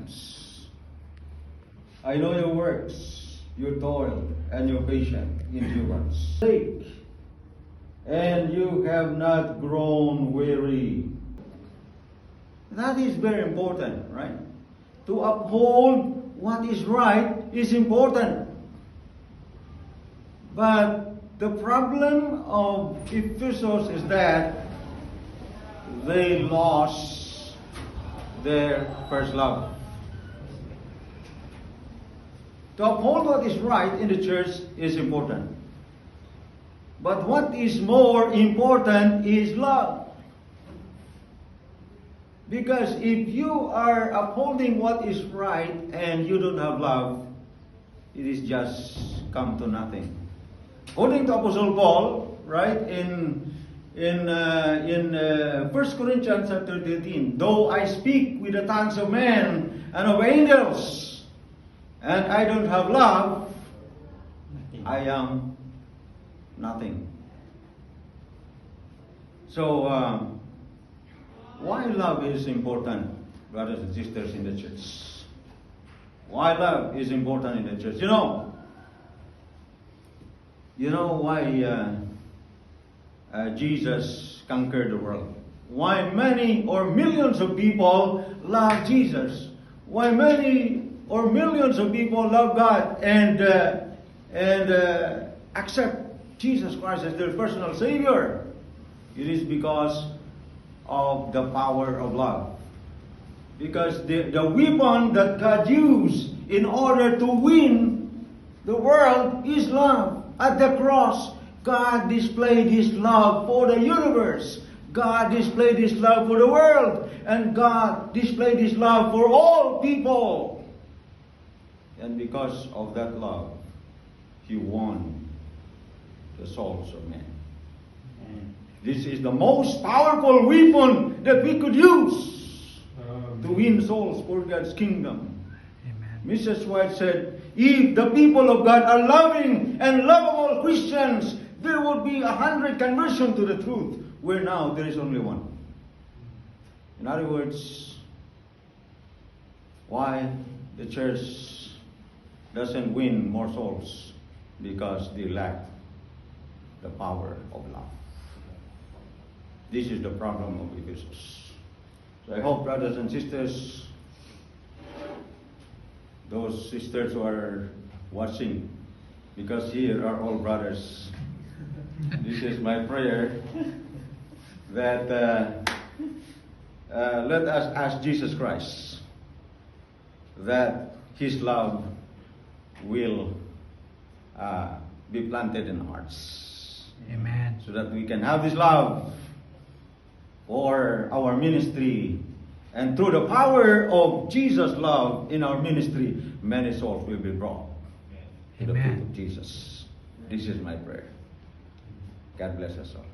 hands. I know your works, your toil, and your patient endurance. Sake, and you have not grown weary. That is very important, right? To uphold what is right is important. But the problem of Ephesus is that they lost their first love. To uphold what is right in the church is important. But what is more important is love. Because if you are upholding what is right and you don't have love, it is just come to nothing. According to Apostle Paul, right, in 1 Corinthians chapter 13, though I speak with the tongues of men and of angels, and I don't have love, I am nothing. So, why love is important, brothers and sisters in the church? Why love is important in the church? You know why Jesus conquered the world? Why many or millions of people love Jesus? Why many or millions of people love God and accept Jesus Christ as their personal Savior? It is because of the power of love. Because the weapon that God used in order to win the world is love. At the cross, God displayed His love for the universe. God displayed His love for the world. And God displayed His love for all people. And because of that love, He won the souls of men. This is the most powerful weapon that we could use to win souls for God's kingdom. Amen. Mrs. White said, if the people of God are loving and lovable Christians, there will be 100 conversions to the truth, where now there is only one. In other words, why the church doesn't win more souls? Because they lack the power of love. This is the problem of Ephesus. So I hope, brothers and sisters, those sisters who are watching, because here are all brothers, this is my prayer, that let us ask Jesus Christ that His love will be planted in hearts. Amen. So that we can have this love for our ministry, and through the power of Jesus' love in our ministry, many souls will be brought to the feet of Jesus. This is my prayer. God bless us all.